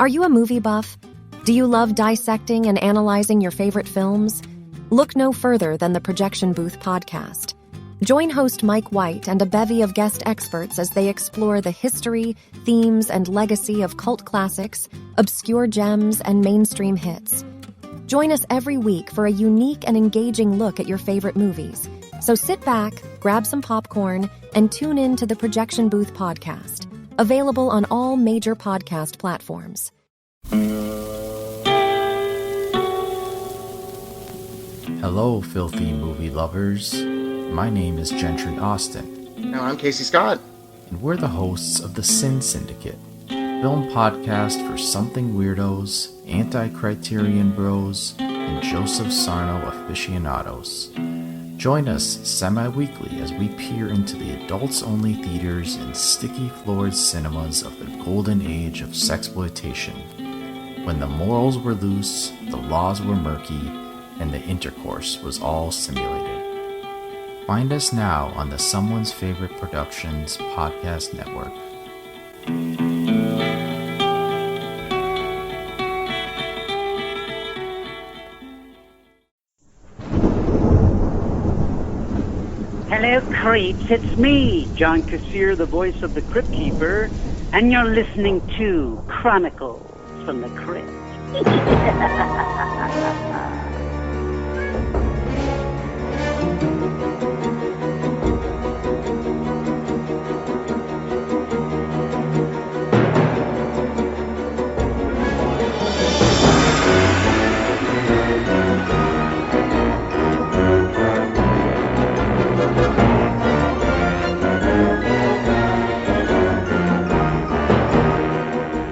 Are you a movie buff? Do you love dissecting and analyzing your favorite films? Look no further than the Projection Booth podcast. Join host Mike White and a bevy of guest experts as they explore the history, themes, and legacy of cult classics, obscure gems, and mainstream hits. Join us every week for a unique and engaging look at your favorite movies. So sit back, grab some popcorn, and tune in to the Projection Booth podcast, available on all major podcast platforms. Hello, filthy movie lovers. My name is Gentry Austin. And I'm Casey Scott. And we're the hosts of the Sin Syndicate, film podcast for something weirdos, anti-criterion bros, and Joseph Sarno aficionados. Join us semi-weekly as we peer into the adults-only theaters and sticky-floored cinemas of the golden age of sexploitation, when the morals were loose, the laws were murky, and the intercourse was all simulated. Find us now on the Someone's Favorite Productions podcast network. Hello, creeps. It's me, John Kassir, the voice of the Crypt Keeper, and you're listening to Chronicles from the Crypt.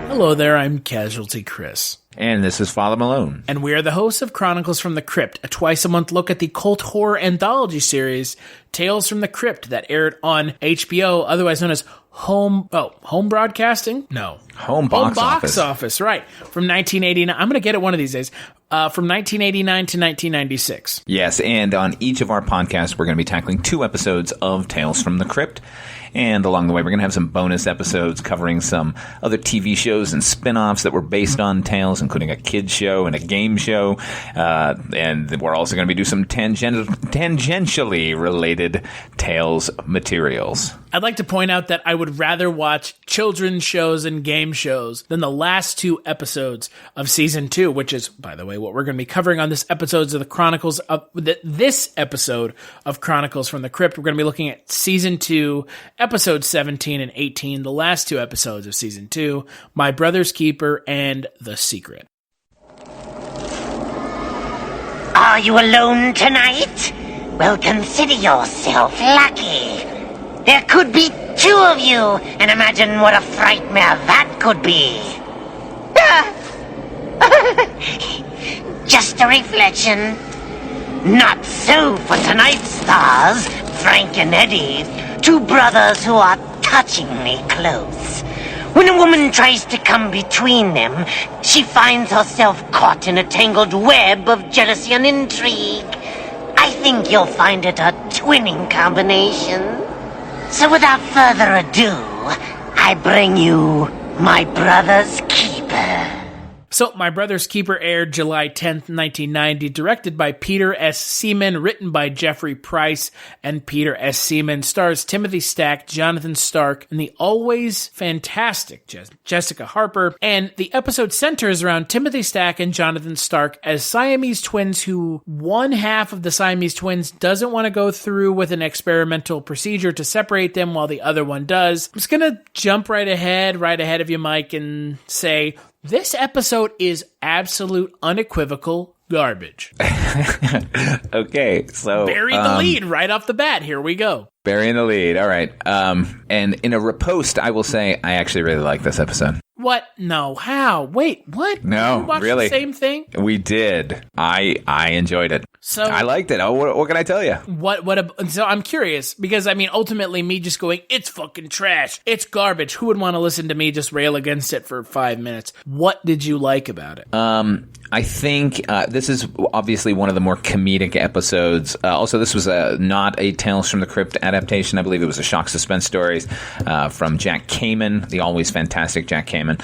Hello there, I'm Casualty Chris. And this is Father Malone. And we are the hosts of Chronicles from the Crypt, a twice-a-month look at the cult horror anthology series, Tales from the Crypt, that aired on HBO, otherwise known as Home Broadcasting? No. Home Box Office, right. From 1989. I'm going to get it one of these days. From 1989 to 1996. Yes, and on each of our podcasts, we're going to be tackling 2 episodes of Tales from the Crypt. And along the way, we're going to have some bonus episodes covering some other TV shows and spin-offs that were based on Tales, including a kids show and a game show. And we're also going to be doing some tangentially related Tales materials. I'd like to point out that I would rather watch children's shows and game shows than the last 2 episodes of Season 2, which is, by the way, what we're going to be covering on this episode of the Chronicles of this episode of Chronicles from the Crypt. We're going to be looking at Season 2, Episodes 17 and 18, the last 2 episodes of Season 2, My Brother's Keeper and The Secret. Are you alone tonight? Well, consider yourself lucky. There could be 2 of you, and imagine what a frightmare that could be. Just a reflection. Not so for tonight's stars, Frank and Eddie, 2 brothers who are touchingly close. When a woman tries to come between them, she finds herself caught in a tangled web of jealousy and intrigue. I think you'll find it a twinning combination. So without further ado, I bring you My Brother's Keeper. So, My Brother's Keeper aired July 10th, 1990, directed by Peter S. Seaman, written by Jeffrey Price and Peter S. Seaman, stars Timothy Stack, Jonathan Stark, and the always fantastic Jessica Harper, and the episode centers around Timothy Stack and Jonathan Stark as Siamese twins who one half of the Siamese twins doesn't want to go through with an experimental procedure to separate them while the other one does. I'm just gonna jump right ahead of you, Mike, and say this episode is absolute unequivocal garbage. Okay, so bury the lead right off the bat. Here we go. Burying the lead. All right. And in a riposte, I will say I actually really like this episode. What? No. How? Wait, what? No, you watched really. The same thing? We did. I enjoyed it. So I liked it. Oh, what can I tell you? So I'm curious because I mean, ultimately, me just going, it's fucking trash, it's garbage. Who would want to listen to me just rail against it for 5 minutes? What did you like about it? I think this is obviously one of the more comedic episodes. Also, this was not a Tales from the Crypt adaptation. I believe it was a shock suspense stories from Jack Kamen, the always fantastic Jack Kamen.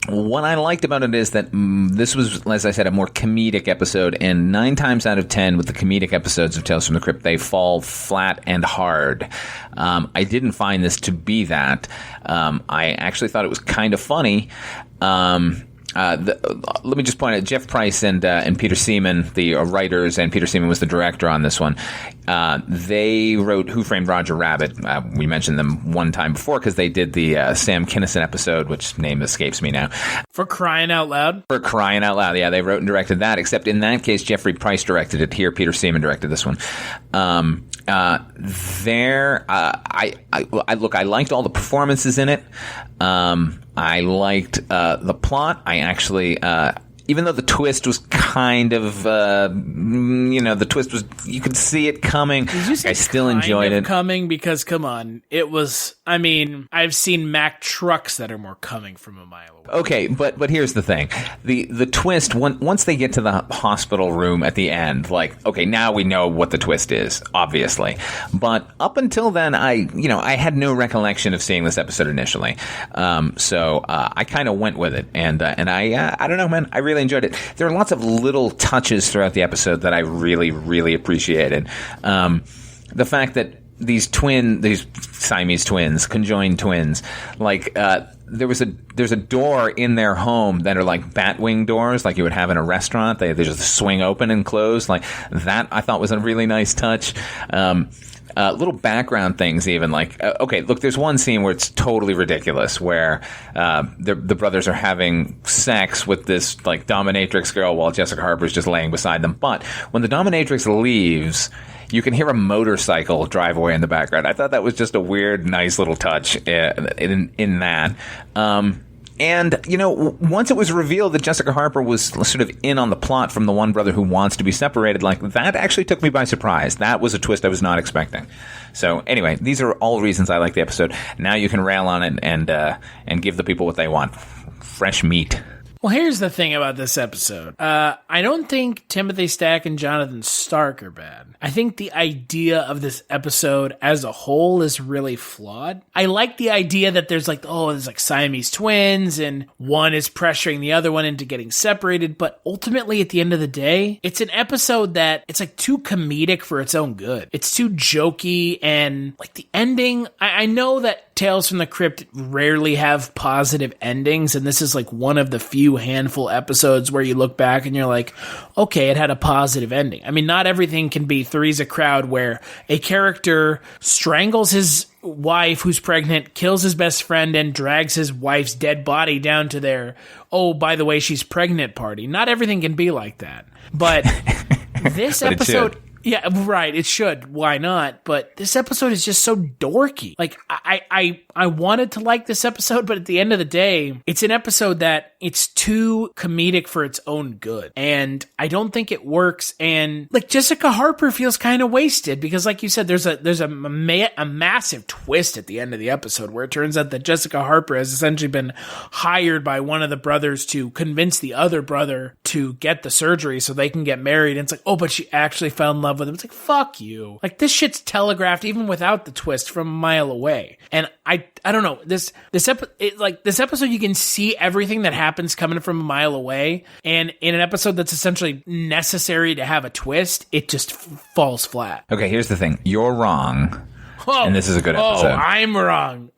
What I liked about it is that this was, as I said, a more comedic episode, and 9 times out of 10 with the comedic episodes of Tales from the Crypt, they fall flat and hard. I didn't find this to be that. I actually thought it was kind of funny. Let me just point out, Jeff Price and Peter Seaman, the writers, and Peter Seaman was the director on this one. They wrote Who Framed Roger Rabbit. We mentioned them one time before because they did the Sam Kinison episode, which name escapes me now. For crying out loud. For crying out loud, yeah, they wrote and directed that. Except in that case, Jeffrey Price directed it. Here, Peter Seaman directed this one. I liked all the performances in it. I liked the plot. I actually, even though the twist was kind of, the twist was, you could see it coming. I still enjoyed it. Coming because, come on, it was. I mean, I've seen Mack trucks that are more coming from a mile away. Okay, but here's the thing: the twist. Once they get to the hospital room at the end, like, okay, now we know what the twist is, obviously. But up until then, I had no recollection of seeing this episode initially. So I kind of went with it, and I don't know, man, I really enjoyed it. There are lots of little touches throughout the episode that I really, really appreciated. The fact that these Siamese twins, conjoined twins, like there's a door in their home that are like batwing doors, like you would have in a restaurant. They just swing open and close, like that. I thought was a really nice touch. Little background things, even like, okay, look, there's one scene where it's totally ridiculous, where the brothers are having sex with this like dominatrix girl while Jessica Harper's just laying beside them. But when the dominatrix leaves, you can hear a motorcycle drive away in the background. I thought that was just a weird, nice little touch in that. And, once it was revealed that Jessica Harper was sort of in on the plot from the one brother who wants to be separated, like, that actually took me by surprise. That was a twist I was not expecting. So, anyway, these are all reasons I like the episode. Now you can rail on it and give the people what they want. Fresh meat. Well, here's the thing about this episode. I don't think Timothy Stack and Jonathan Stark are bad. I think the idea of this episode as a whole is really flawed. I like the idea that there's like Siamese twins and one is pressuring the other one into getting separated. But ultimately, at the end of the day, it's an episode that it's like too comedic for its own good. It's too jokey, and like the ending, I know that Tales from the Crypt rarely have positive endings, and this is like one of the few handful episodes where you look back and you're like, okay, it had a positive ending. I mean, not everything can be Three's a Crowd, where a character strangles his wife who's pregnant, kills his best friend, and drags his wife's dead body down to their, oh, by the way, she's pregnant party. Not everything can be like that. But this but episode... Yeah, right. It should. Why not? But this episode is just so dorky. Like, I wanted to like this episode, but at the end of the day, it's an episode that it's too comedic for its own good. And I don't think it works. And like Jessica Harper feels kind of wasted because, like you said, there's a massive twist at the end of the episode where it turns out that Jessica Harper has essentially been hired by one of the brothers to convince the other brother to get the surgery so they can get married. And it's like, oh, but she actually fell in love with him. It's like, fuck you. Like, this shit's telegraphed even without the twist from a mile away. And I don't know. This episode, you can see everything that happens coming from a mile away. And in an episode that's essentially necessary to have a twist, it just falls flat. Okay, here's the thing. You're wrong. And this is a good episode. Oh, I'm wrong.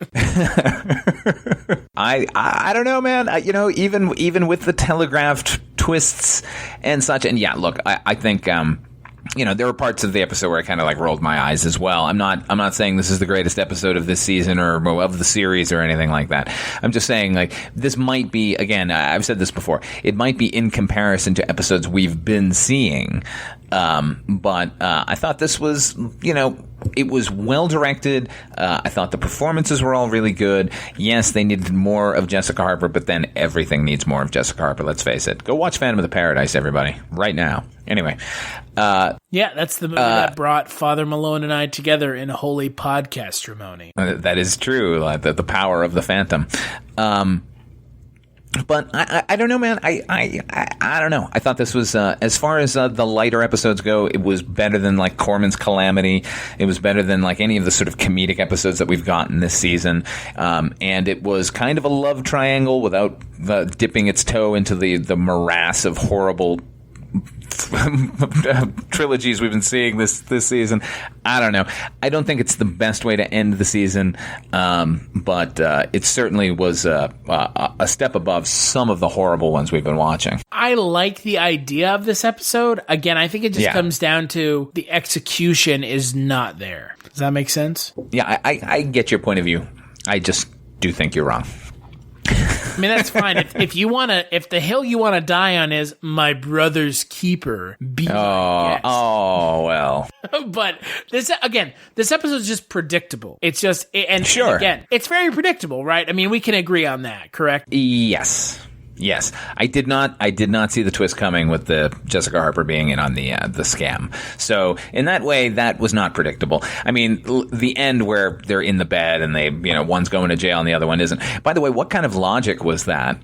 I don't know, man. Even with the telegraphed twists and such, and yeah, look, I think there were parts of the episode where I kind of like rolled my eyes as well. I'm not saying this is the greatest episode of this season or of the series or anything like that. I'm just saying, like, this might be, again, I've said this before, it might be in comparison to episodes we've been seeing. But I thought this was, it was well directed. I thought the performances were all really good. Yes, they needed more of Jessica Harper, but then everything needs more of Jessica Harper. Let's face it. Go watch Phantom of the Paradise, everybody, right now. Anyway. Yeah, that's the movie that brought Father Malone and I together in a holy podcast-ceremony. That is true. The power of the Phantom. But I don't know, man. I don't know. I thought this was, as far as the lighter episodes go, it was better than like Corman's Calamity. It was better than like any of the sort of comedic episodes that we've gotten this season. And it was kind of a love triangle without dipping its toe into the morass of horrible trilogies we've been seeing this season. I don't know. I don't think it's the best way to end the season, but it certainly was a step above some of the horrible ones we've been watching. I like the idea of this episode. Again, I think it just comes down to the execution is not there. Does that make sense? Yeah, I get your point of view. I just do think you're wrong. I mean, that's fine. If the hill you want to die on is my brother's keeper, be my guest. Oh, well. But this episode is just predictable. It's just, and again, it's very predictable, right? I mean, we can agree on that, correct? Yes, I did not see the twist coming with the Jessica Harper being in on the scam. So in that way, that was not predictable. I mean, the end where they're in the bed and they, one's going to jail and the other one isn't. By the way, what kind of logic was that?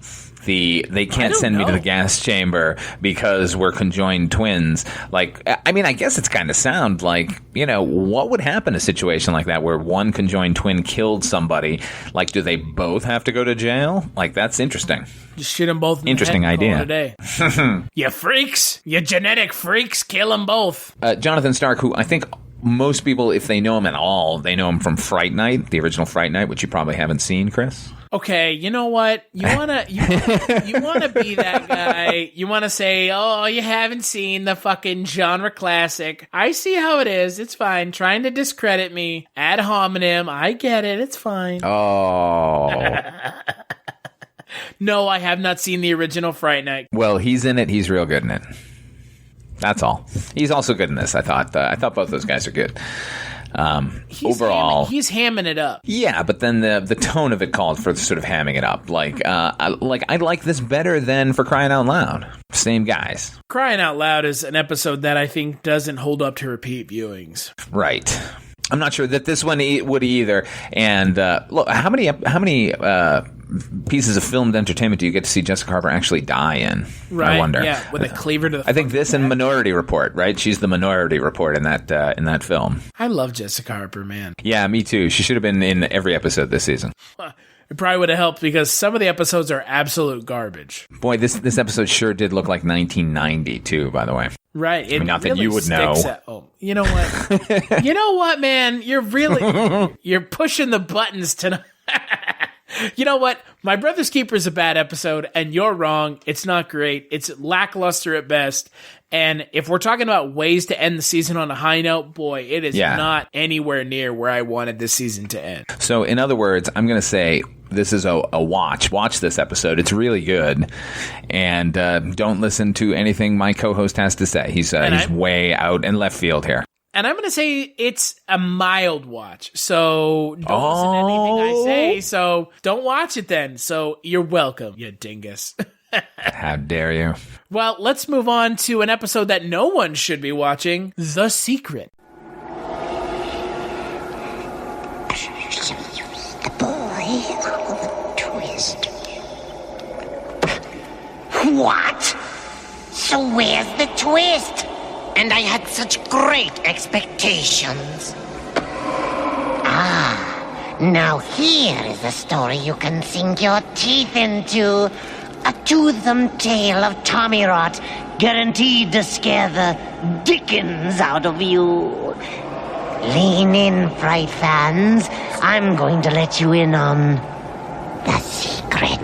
They can't send me to the gas chamber because we're conjoined twins. Like, I mean, I guess it's kind of sound like, what would happen in a situation like that where one conjoined twin killed somebody? Like, do they both have to go to jail? Like, that's interesting. Just shoot them both in Interesting the head idea. You freaks! You genetic freaks! Kill them both! Jonathan Stark, who I think most people, if they know him at all, they know him from Fright Night, the original Fright Night, which you probably haven't seen, Chris. Okay, you know what? You wanna be that guy. You wanna say, oh, you haven't seen the fucking genre classic. I see how it is. It's fine. Trying to discredit me. Ad hominem. I get it. It's fine. Oh. No, I have not seen the original Fright Night. Well, he's in it. He's real good in it. That's all. He's also good in this, I thought. I thought both those guys are good. Overall, he's hamming it up. Yeah, but then the tone of it called for sort of hamming it up. I like this better than For Crying Out Loud. Same guys. Crying Out Loud is an episode that I think doesn't hold up to repeat viewings. Right. I'm not sure that this one would either. And look, how many pieces of filmed entertainment do you get to see Jessica Harper actually die in? Right. I wonder. Yeah, with a cleaver to the. I think this and Minority Report. Right. She's the Minority Report in that film. I love Jessica Harper, man. Yeah, me too. She should have been in every episode this season. It probably would have helped because some of the episodes are absolute garbage. Boy, this episode sure did look like 1990 too, by the way. Right. I mean, not that you would know. You know what? You know what, man? You're pushing the buttons tonight. You know what? My Brother's Keeper is a bad episode, and you're wrong. It's not great. It's lackluster at best. And if we're talking about ways to end the season on a high note, boy, it is not anywhere near where I wanted this season to end. So, in other words, I'm going to say this is a watch. Watch this episode. It's really good. And don't listen to anything my co-host has to say. He's way out in left field here. And I'm going to say it's a mild watch. So don't listen to anything I say. So don't watch it then. So you're welcome, you dingus. How dare you? Well, let's move on to an episode that no one should be watching, The Secret. The boy of the twist. What? So where's the twist? And I had such great expectations. Now here is a story you can sink your teeth into. A toothsome tale of Tommy Rot, guaranteed to scare the dickens out of you. Lean in, Fright fans. I'm going to let you in on The Secret.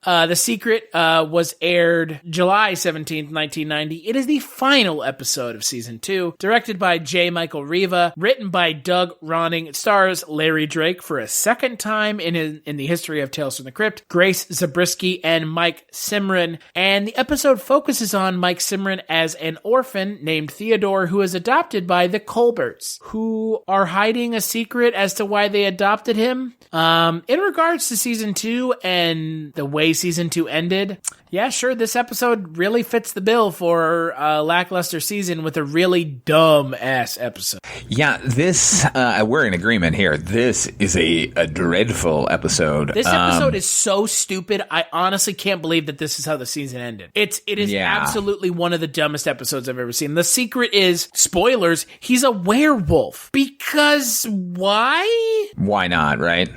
The Secret was aired July 17th, 1990. It is the final episode of Season 2, directed by J. Michael Riva, written by Doug Ronning. It stars Larry Drake for a second time in the history of Tales from the Crypt, Grace Zabriskie, and Mike Simran. And the episode focuses on Mike Simran as an orphan named Theodore who is adopted by the Colberts, who are hiding a secret as to why they adopted him. In regards to Season 2 and the way season 2 ended. Yeah, sure, this episode really fits the bill for a lackluster season with a really dumb-ass episode. Yeah, this, we're in agreement here. This is a dreadful episode. This episode is so stupid, I honestly can't believe that this is how the season ended. It is absolutely one of the dumbest episodes I've ever seen. The secret is, spoilers, he's a werewolf. Because why? Why not, right?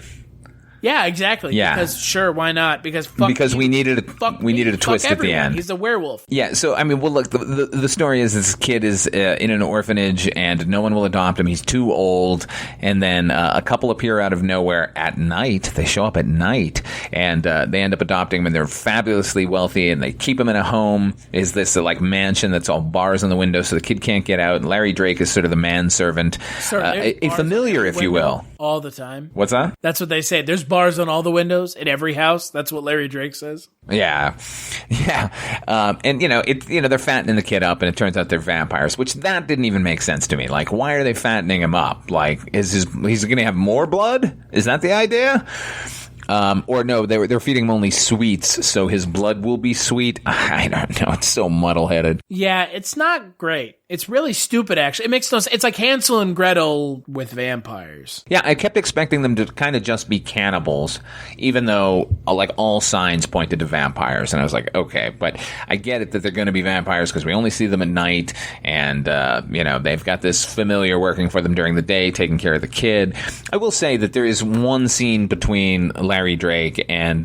Yeah, exactly. Yeah. Because sure, why not? Because we needed a twist at the end. He's a werewolf. Yeah. So I mean, well, look, the story is this kid is in an orphanage and no one will adopt him. He's too old, and then a couple appear out of nowhere at night. They show up at night, and they end up adopting him, and they're fabulously wealthy, and they keep him in a home. Is this like mansion that's all bars on the window, so the kid can't get out? And Larry Drake is sort of the manservant, a familiar, if you will, all the time. What's that? That's what they say. There's bars on all the windows in every house. That's what Larry Drake says. Yeah. And they're fattening the kid up, and it turns out they're vampires, which that didn't even make sense to me. Like, why are they fattening him up? Like, he's going to have more blood? Is that the idea? Or no, they're feeding him only sweets, so his blood will be sweet. I don't know. It's so muddle-headed. Yeah, it's not great. It's really stupid, actually. It makes no sense. It's like Hansel and Gretel with vampires. Yeah, I kept expecting them to kind of just be cannibals, even though like all signs pointed to vampires. And I was like, okay, but I get it that they're going to be vampires because we only see them at night, and they've got this familiar working for them during the day, taking care of the kid. I will say that there is one scene between Larry Drake and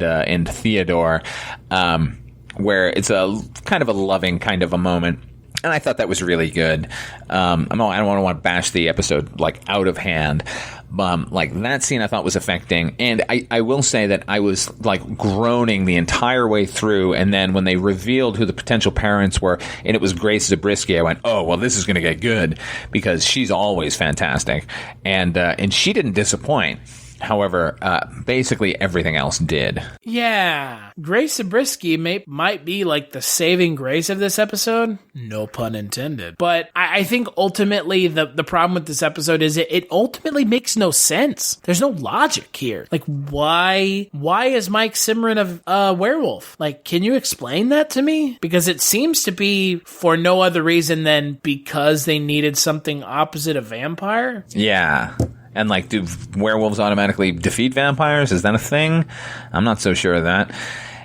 Theodore where it's a kind of a loving kind of a moment. And I thought that was really good. I don't want to bash the episode like out of hand. Like that scene I thought was affecting. And I will say that I was like groaning the entire way through. And then when they revealed who the potential parents were, and it was Grace Zabriskie, I went, oh, well, this is going to get good because she's always fantastic. And she didn't disappoint. However, basically everything else did. Yeah. Grace Zabriskie might be like the saving grace of this episode. No pun intended. But I think ultimately the problem with this episode is it ultimately makes no sense. There's no logic here. Like, why is Mike Simran a werewolf? Like, can you explain that to me? Because it seems to be for no other reason than because they needed something opposite a vampire. Yeah. And, like, do werewolves automatically defeat vampires? Is that a thing? I'm not so sure of that.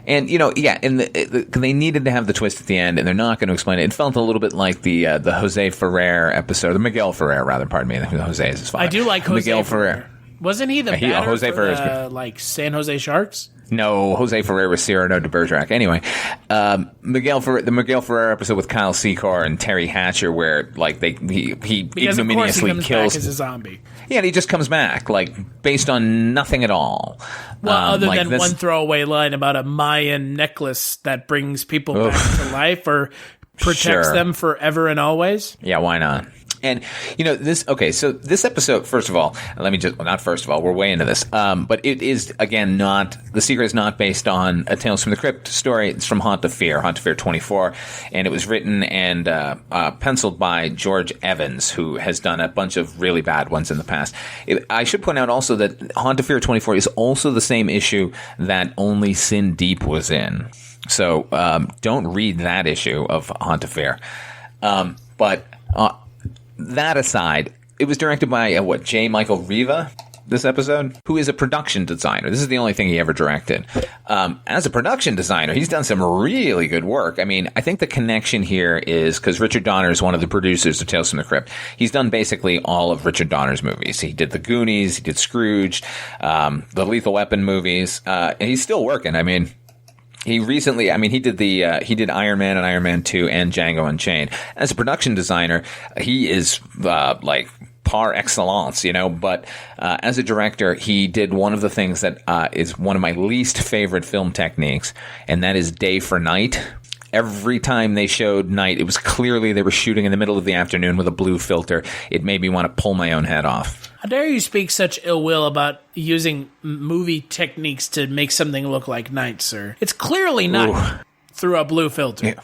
And, and they needed to have the twist at the end, and they're not going to explain it. It felt a little bit like the Jose Ferrer episode, the Miguel Ferrer, rather, pardon me. Jose is his father. I do like Jose Miguel Ferrer. Wasn't he the batter Jose for the, San Jose Sharks? No, Jose Ferrer was Cyrano de Bergerac. Anyway, the Miguel Ferrer episode with Kyle Secor and Terry Hatcher, where like he ignominiously kills. Back as a zombie. Yeah, and he just comes back like based on nothing at all. Well, other than one throwaway line about a Mayan necklace that brings people back to life or protects them forever and always. Yeah, why not? And, so this episode, first of all, not first of all, we're way into this, but it is, again, The Secret is not based on a Tales from the Crypt story. It's from Haunt of Fear 24, and it was written and penciled by George Evans, who has done a bunch of really bad ones in the past. I should point out also that Haunt of Fear 24 is also the same issue that Only Sin Deep was in. So don't read that issue of Haunt of Fear. That aside, it was directed by, J. Michael Riva, this episode, who is a production designer. This is the only thing he ever directed. As a production designer, he's done some really good work. I mean, I think the connection here is because Richard Donner is one of the producers of Tales from the Crypt. He's done basically all of Richard Donner's movies. He did The Goonies, he did Scrooge, the Lethal Weapon movies, and he's still working. I mean, he did Iron Man and Iron Man 2 and Django Unchained. As a production designer, he is like par excellence, but as a director, he did one of the things that is one of my least favorite film techniques, and that is day for night. Every time they showed night, it was clearly they were shooting in the middle of the afternoon with a blue filter. It made me want to pull my own head off. How dare you speak such ill will about using movie techniques to make something look like night, sir? It's clearly not through a blue filter.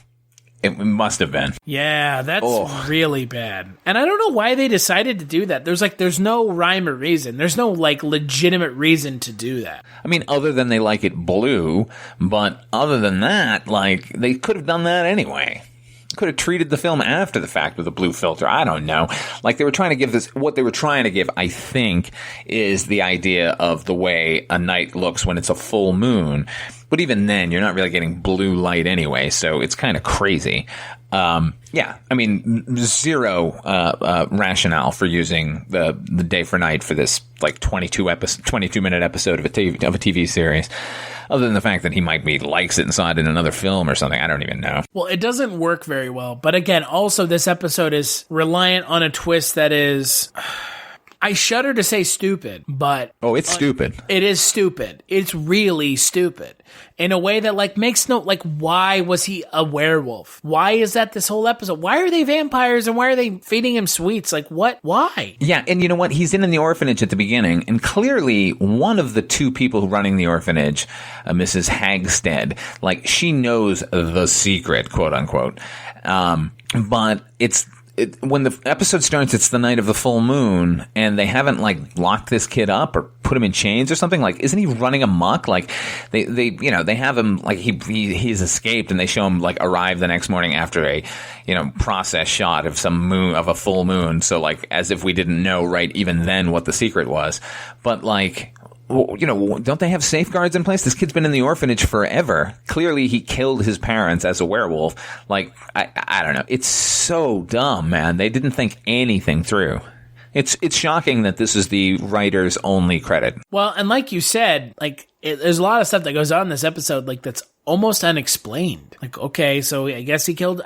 It must have been. Yeah, that's really bad. And I don't know why they decided to do that. There's no rhyme or reason. There's no, like, legitimate reason to do that. I mean, other than they like it blue, but other than that, like, they could have done that anyway. Could have treated the film after the fact with a blue filter. I don't know. Like, they were trying to give this, what they were trying to give, I think, is the idea of the way a night looks when it's a full moon. But even then, you're not really getting blue light anyway, so it's kind of crazy. Yeah, I mean, zero rationale for using the day for night for this, like, 22-minute episode of a TV series. Other than the fact that he might be likes it and saw it in another film or something. I don't even know. Well, it doesn't work very well. But again, also, this episode is reliant on a twist that is... I shudder to say stupid, but... Oh, it's stupid. It is stupid. It's really stupid. In a way that, like, makes no... Like, why was he a werewolf? Why is that this whole episode? Why are they vampires and why are they feeding him sweets? Like, what? Why? Yeah, and you know what? He's in the orphanage at the beginning, and clearly one of the two people running the orphanage, Mrs. Hagstead, like, she knows the secret, quote unquote. But when the episode starts, it's the night of the full moon, and they haven't, like, locked this kid up or put him in chains or something. Like, isn't he running amok? Like, they have him, like, he's escaped, and they show him, like, arrive the next morning after a, process shot of a full moon. So, like, as if we didn't know right even then what the secret was. But, like, don't they have safeguards in place? This kid's been in the orphanage forever. Clearly, he killed his parents as a werewolf. Like, I don't know. It's so dumb, man. They didn't think anything through. It's shocking that this is the writer's only credit. Well, and like you said, like, there's a lot of stuff that goes on in this episode, like, that's almost unexplained. Like, okay, so I guess he killed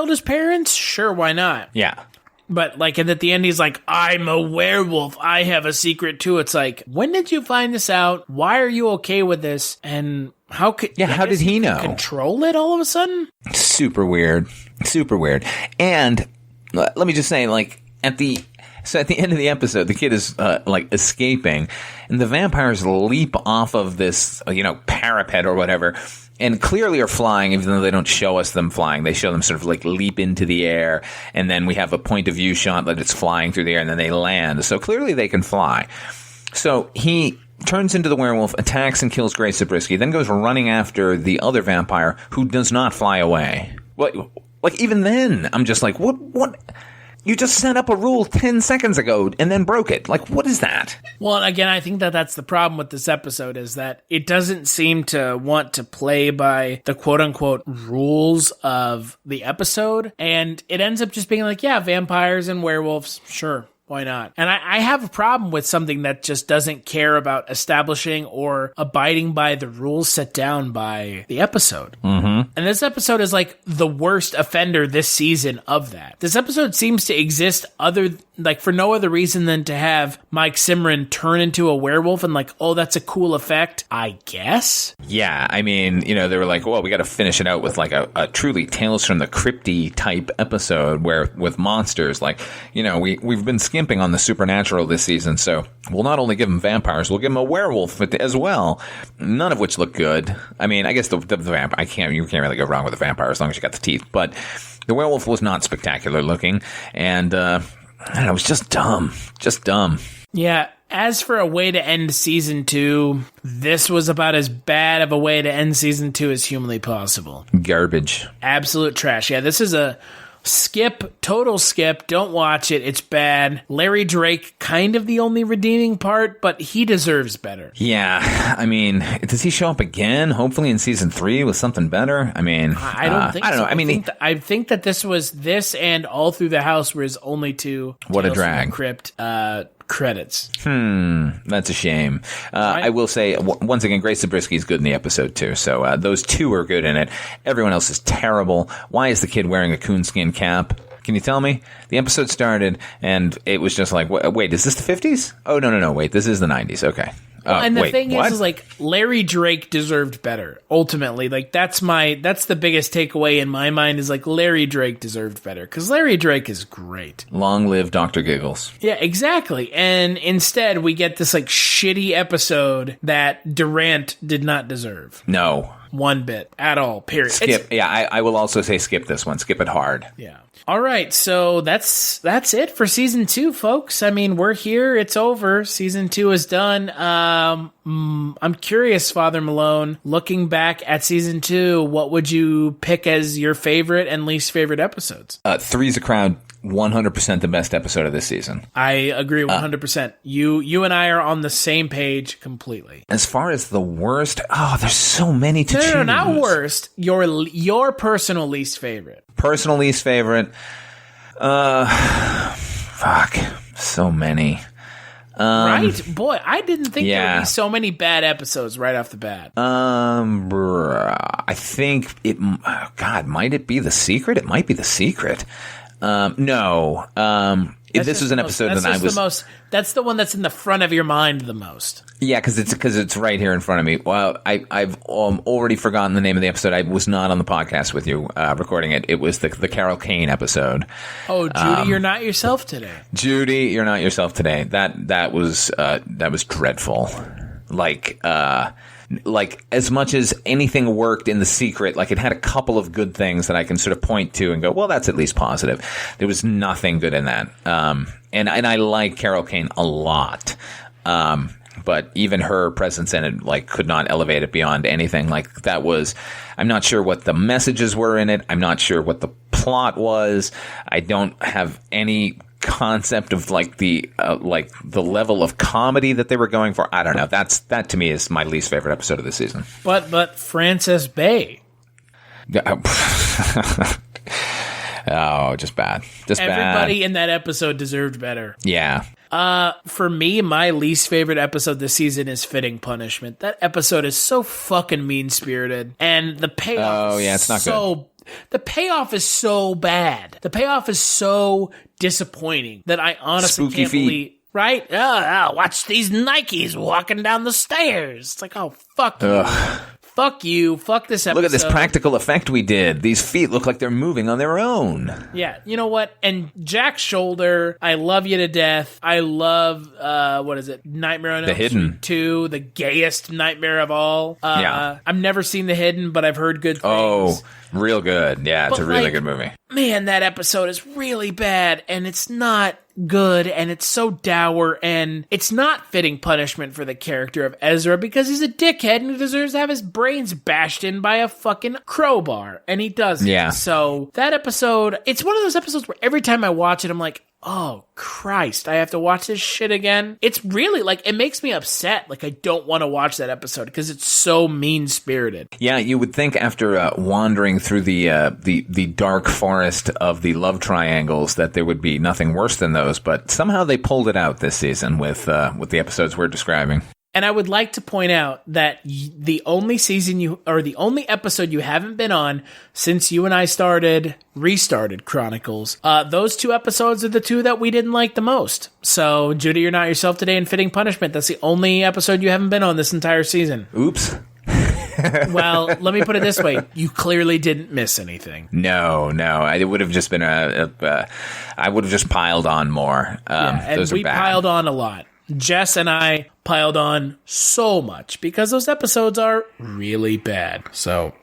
his parents? Sure, why not? Yeah. But, like, and at the end, he's like, I'm a werewolf. I have a secret, too. It's like, when did you find this out? Why are you okay with this? And how did he know? Control it all of a sudden? Super weird. Super weird. And let me just say, like, at the end of the episode, the kid is, like, escaping, and the vampires leap off of this, parapet or whatever, and clearly are flying, even though they don't show us them flying. They show them sort of, like, leap into the air, and then we have a point of view shot that it's flying through the air, and then they land. So clearly they can fly. So he turns into the werewolf, attacks and kills Grace Zabriskie, then goes running after the other vampire, who does not fly away. Like, even then, I'm just like, what? You just set up a rule 10 seconds ago and then broke it. Like, what is that? Well, again, I think that's the problem with this episode, is that it doesn't seem to want to play by the quote-unquote rules of the episode. And it ends up just being like, yeah, vampires and werewolves, sure. Why not? And I have a problem with something that just doesn't care about establishing or abiding by the rules set down by the episode. Mm-hmm. And this episode is like the worst offender this season of that. This episode seems to exist for no other reason than to have Mike Simran turn into a werewolf and like, oh, that's a cool effect, I guess. Yeah, I mean, they were like, well, we got to finish it out with like a truly Tales from the Crypty type episode where with monsters, like, we've been skimping on the supernatural this season, so we'll not only give them vampires, we'll give them a werewolf as well. None of which look good. I mean, I guess the vampire, you can't really go wrong with a vampire as long as you got the teeth, but the werewolf was not spectacular looking, and I don't know, it was just dumb. Just dumb. Yeah, as for a way to end season 2, this was about as bad of a way to end season 2 as humanly possible. Garbage. Absolute trash. Yeah, this is a skip, total skip. Don't watch it. It's bad. Larry Drake, kind of the only redeeming part, but he deserves better. Yeah, I mean, does he show up again? Hopefully in season 3 with something better. I mean, I don't think. I don't know. I mean, I think that this and All Through the House were his only two. What a drag. Crypt credits. That's a shame. I will say, once again, Grace Zabriskie is good in the episode, too. So those two are good in it. Everyone else is terrible. Why is the kid wearing a coonskin cap? Can you tell me? The episode started, and it was just like, wait, is this the 50s? Oh, no, wait, this is the 90s. Okay. And the thing is like Larry Drake deserved better. Ultimately, like that's the biggest takeaway in my mind is like Larry Drake deserved better because Larry Drake is great. Long live Dr. Giggles. Yeah, exactly. And instead, we get this like shitty episode that Durant did not deserve. No. One bit at all. Period. Skip. I will also say skip this one. Skip it hard. Yeah. All right, so that's it for season 2, folks. I mean, we're here. It's over. Season 2 is done. I'm curious, Father Malone, looking back at season 2, what would you pick as your favorite and least favorite episodes? Three's a Crowd, 100% the best episode of this season. I agree 100%. You and I are on the same page completely. As far as the worst, there's so many to choose. No, not worst. Your personal least favorite. Personal least favorite. Fuck. So many. Right? Boy, I didn't think there would be so many bad episodes right off the bat. I think might it be The Secret? It might be The Secret. No. This was an episode that I was... That's the one that's in the front of your mind the most. Yeah, because it's right here in front of me. Well, I've already forgotten the name of the episode. I was not on the podcast with you recording it. It was the Carol Kane episode. Oh, Judy, you're not yourself today. Judy, you're not yourself today. That was dreadful. Like as much as anything worked in The Secret, like it had a couple of good things that I can sort of point to and go, well, that's at least positive. There was nothing good in that. And I like Carol Kane a lot. But even her presence in it, like, could not elevate it beyond anything. Like, that was, I'm not sure what the messages were in it. I'm not sure what the plot was. I don't have any concept of the level of comedy that they were going for. I don't know. That to me is my least favorite episode of the season. But Frances Bay. Oh, just bad. Everybody in that episode deserved better. Yeah. For me, my least favorite episode this season is Fitting Punishment. That episode is so fucking mean-spirited, and the payoff it's not good. The payoff is so bad. The payoff is so disappointing that I honestly can't believe. Right? Watch these Nikes walking down the stairs. It's like, oh, fuck you. Fuck you. Fuck this episode. Look at this practical effect we did. These feet look like they're moving on their own. Yeah. You know what? And Jack Shoulder, I love you to death. I love, Nightmare on Elm Street 2, the gayest nightmare of all. Yeah. I've never seen The Hidden, but I've heard good things. Oh, real good. Yeah, it's a really good movie. Man, that episode is really bad, and it's not good, and it's so dour, and it's not fitting punishment for the character of Ezra because he's a dickhead and he deserves to have his brains bashed in by a fucking crowbar, and he doesn't. Yeah. So that episode, it's one of those episodes where every time I watch it, I'm like, oh, Christ, I have to watch this shit again. It's really, it makes me upset. Like, I don't want to watch that episode because it's so mean-spirited. Yeah, you would think after wandering through the dark forest of the love triangles that there would be nothing worse than those, but somehow they pulled it out this season with the episodes we're describing. And I would like to point out that the only episode you haven't been on since you and I restarted Chronicles, those 2 episodes are the 2 that we didn't like the most. So, Judy, You're Not Yourself Today and Fitting Punishment, that's the only episode you haven't been on this entire season. Oops. Well, let me put it this way. You clearly didn't miss anything. No. It would have just been I would have just piled on more. And we piled on a lot. Jess and I piled on so much because those episodes are really bad. So,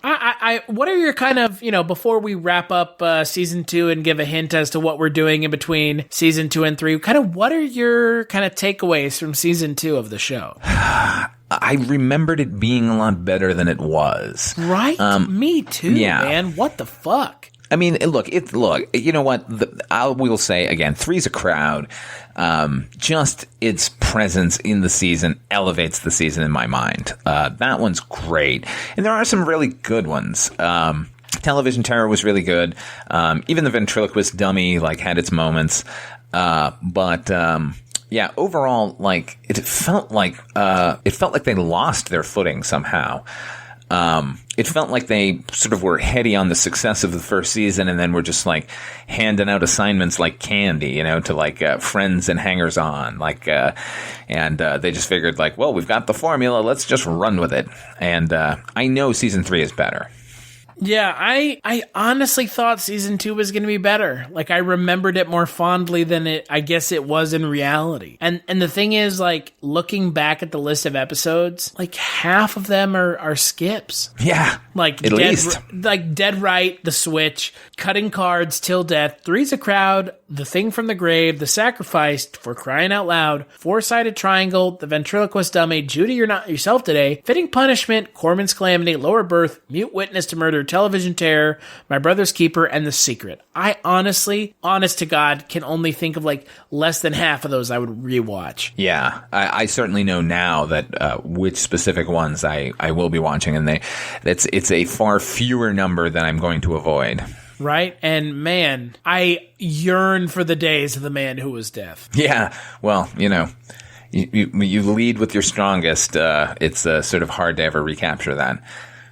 what are your kind of, before we wrap up season 2 and give a hint as to what we're doing in between season 2 and 3, kind of what are your kind of takeaways from season 2 of the show? I remembered it being a lot better than it was. Right? Me too, man. What the fuck? I mean, look, you know what? I will say again, Three's a Crowd. Just its presence in the season elevates the season in my mind. That one's great. And there are some really good ones. Television Terror was really good. Even the ventriloquist dummy, had its moments. But overall, it felt like they lost their footing somehow. it felt like they sort of were heady on the success of the first season, and then were just like handing out assignments like candy, to like friends and hangers on, and they just figured like, well, we've got the formula, let's just run with it. And I know season 3 is better. Yeah, I honestly thought season 2 was going to be better. Like, I remembered it more fondly than I guess it was in reality. And the thing is, like, looking back at the list of episodes, like, half of them are skips. Yeah, like at least. Like Dead Right, The Switch, Cutting Cards, Till Death, Three's a Crowd, The Thing from the Grave, The Sacrificed, For Crying Out Loud, Four-Sided Triangle, The Ventriloquist Dummy, Judy You're Not Yourself Today, Fitting Punishment, Corman's Calamity, Lower Birth, Mute Witness to Murder, Television Terror, My Brother's Keeper, and The Secret. I honestly, honest to God, can only think of like less than half of those I would rewatch. Yeah, I certainly know now that which specific ones I will be watching, and it's a far fewer number than I'm going to avoid. Right? And man, I yearn for the days of The Man Who Was Deaf. Yeah, well, you lead with your strongest. It's sort of hard to ever recapture that.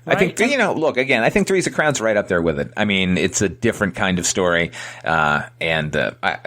Right. I think, look, again, I think Three's a Crowd's right up there with it. I mean, it's a different kind of story, and I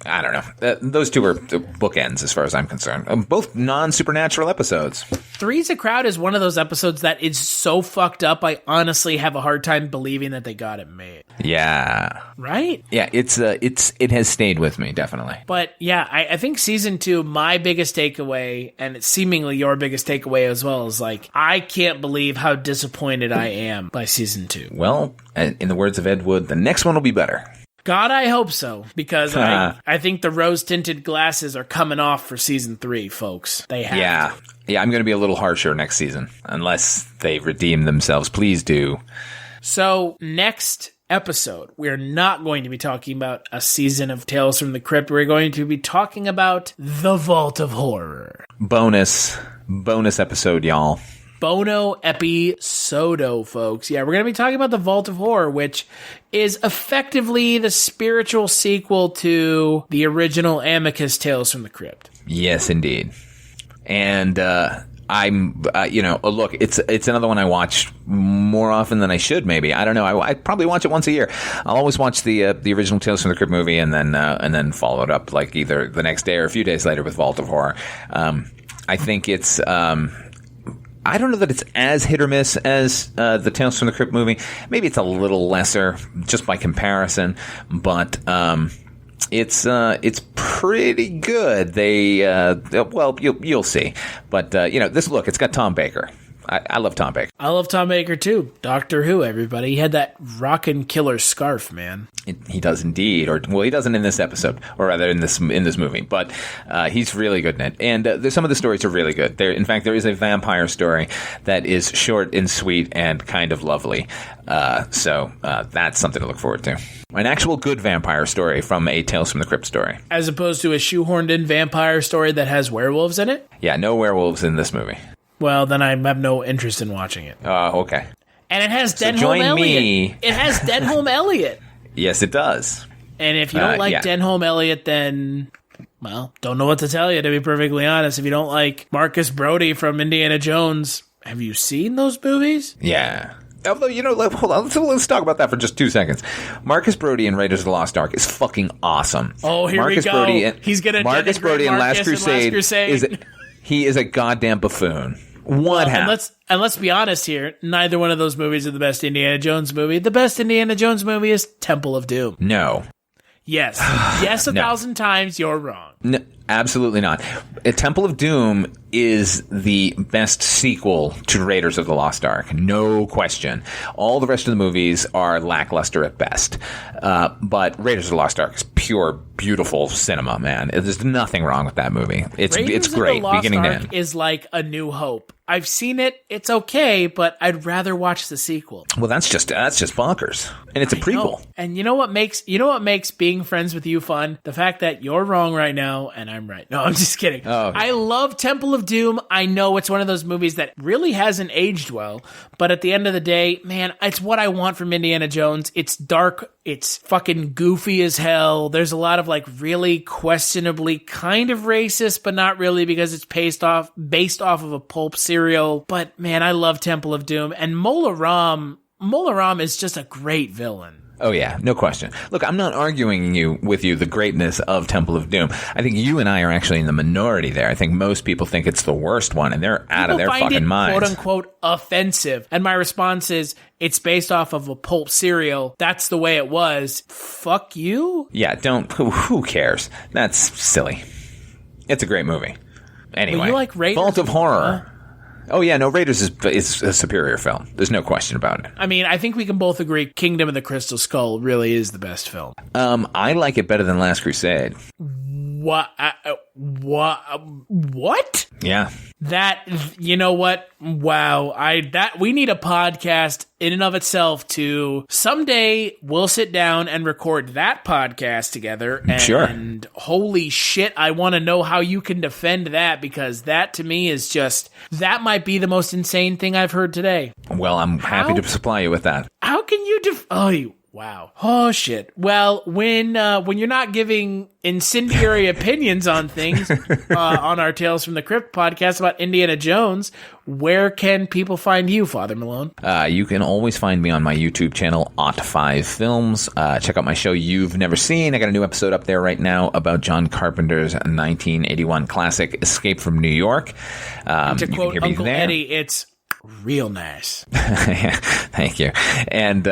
don't know. Those two are bookends as far as I'm concerned. Both non-supernatural episodes. Three's a Crowd is one of those episodes that is so fucked up, I honestly have a hard time believing that they got it made. Yeah. Right? Yeah, it has stayed with me, definitely. But yeah, I think season 2, my biggest takeaway, and it's seemingly your biggest takeaway as well, is like, I can't believe how disappointed I am by season 2. Well, in the words of Ed Wood, the next one will be better. God, I hope so, because I think the rose-tinted glasses are coming off for season 3, folks. They have to. Yeah, I'm going to be a little harsher next season, unless they redeem themselves. Please do. So, next episode, we're not going to be talking about a season of Tales from the Crypt. We're going to be talking about The Vault of Horror. Bonus episode, y'all. Bono episodo, folks. Yeah, we're going to be talking about The Vault of Horror, which is effectively the spiritual sequel to the original Amicus Tales from the Crypt. Yes, indeed. And I'm, look, it's another one I watch more often than I should. Maybe, I don't know. I probably watch it once a year. I'll always watch the original Tales from the Crypt movie, and then follow it up like either the next day or a few days later with Vault of Horror. I think it's. I don't know that it's as hit or miss as the Tales from the Crypt movie. Maybe it's a little lesser just by comparison, but it's pretty good. You'll see. But it's got Tom Baker. I love Tom Baker. I love Tom Baker too. Doctor Who, everybody. He had that rockin' killer scarf, man. He does indeed, he doesn't in this episode, or rather in this movie. But he's really good in it, and some of the stories are really good. In fact, there is a vampire story that is short and sweet and kind of lovely. So that's something to look forward to. An actual good vampire story from a Tales from the Crypt story, as opposed to a shoehorned-in vampire story that has werewolves in it. Yeah, no werewolves in this movie. Well, then I have no interest in watching it. Okay. And it has Denholm Elliott. It has Denholm Elliott. Yes, it does. And if you don't like Denholm Elliott, then, well, don't know what to tell you, to be perfectly honest. If you don't like Marcus Brody from Indiana Jones, have you seen those movies? Yeah. Although, hold on, let's talk about that for just 2 seconds. Marcus Brody in Raiders of the Lost Ark is fucking awesome. Oh, here Marcus we go. Brody He's going to Marcus Brody in Last Crusade. He is a goddamn buffoon. What happened? And let's be honest here. Neither one of those movies are the best Indiana Jones movie. The best Indiana Jones movie is Temple of Doom. No. Yes. Yes, 1,000 times. You're wrong. No, absolutely not. Temple of Doom is the best sequel to Raiders of the Lost Ark. No question. All the rest of the movies are lackluster at best. But Raiders of the Lost Ark is pure, beautiful cinema, man. There's nothing wrong with that movie. It's great, beginning to end. Is like A New Hope. I've seen it. It's okay, but I'd rather watch the sequel. Well, that's just bonkers, and it's a prequel. And you know what makes being friends with you fun? The fact that you're wrong right now and I'm right. No, I'm just kidding. Oh, okay. I love Temple of Doom. I know it's one of those movies that really hasn't aged well, but at the end of the day, man, it's what I want from Indiana Jones. It's dark. It's fucking goofy as hell. There's a lot of like really questionably kind of racist, but not really, because it's based off of a pulp series serial, but man, I love Temple of Doom. And Mola Ram is just a great villain. Oh, yeah, no question. Look, I'm not arguing with you the greatness of Temple of Doom. I think you and I are actually in the minority there. I think most people think it's the worst one, and they're out of their fucking minds. People find it, quote-unquote, offensive. And my response is, it's based off of a pulp serial. That's the way it was. Fuck you? Yeah, who cares? That's silly. It's a great movie. Anyway, well, you like Raiders? Vault of Horror. Huh? Oh, yeah, no, Raiders is a superior film. There's no question about it. I mean, I think we can both agree Kingdom of the Crystal Skull really is the best film. I like it better than Last Crusade. What? What? Yeah. That, you know what? Wow. We need a podcast in and of itself to someday we'll sit down and record that podcast together. And, sure. And holy shit, I want to know how you can defend that, because that to me is just, that might be the most insane thing I've heard today. Well, I'm happy to supply you with that. How can you wow. Oh, shit. Well, when you're not giving incendiary opinions on things on our Tales from the Crypt podcast about Indiana Jones, where can people find you, Father Malone? You can always find me on my YouTube channel, Ot5 Films. Check out my show You've Never Seen. I got a new episode up there right now about John Carpenter's 1981 classic, Escape from New York. To quote Uncle Eddie, it's real nice. Thank you. And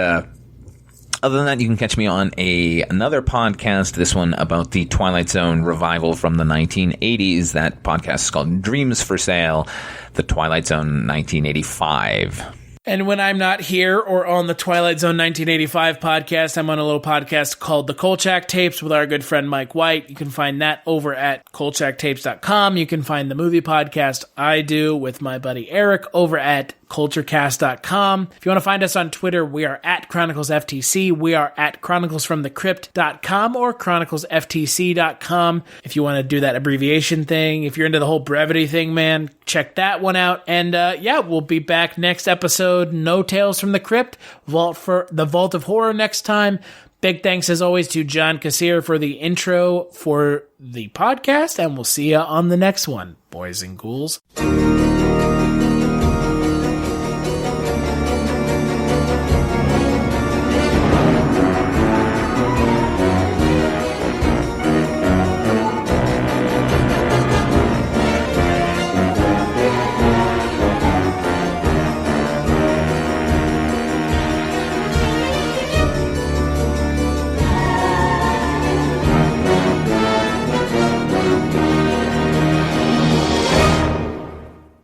other than that, you can catch me on another podcast, this one about the Twilight Zone revival from the 1980s. That podcast is called Dreams for Sale, the Twilight Zone 1985. And when I'm not here or on the Twilight Zone 1985 podcast, I'm on a little podcast called The Kolchak Tapes with our good friend Mike White. You can find that over at kolchaktapes.com. You can find the movie podcast I do with my buddy Eric over at culturecast.com. If you want to find us on Twitter, we are at ChroniclesFTC. We are at chroniclesfromthecrypt.com or chroniclesftc.com. If you want to do that abbreviation thing, if you're into the whole brevity thing, man, check that one out. And we'll be back next episode. No Tales from the Crypt, the Vault of Horror next time. Big thanks as always to John Kassir for the intro for the podcast, and we'll see you on the next one, boys and ghouls.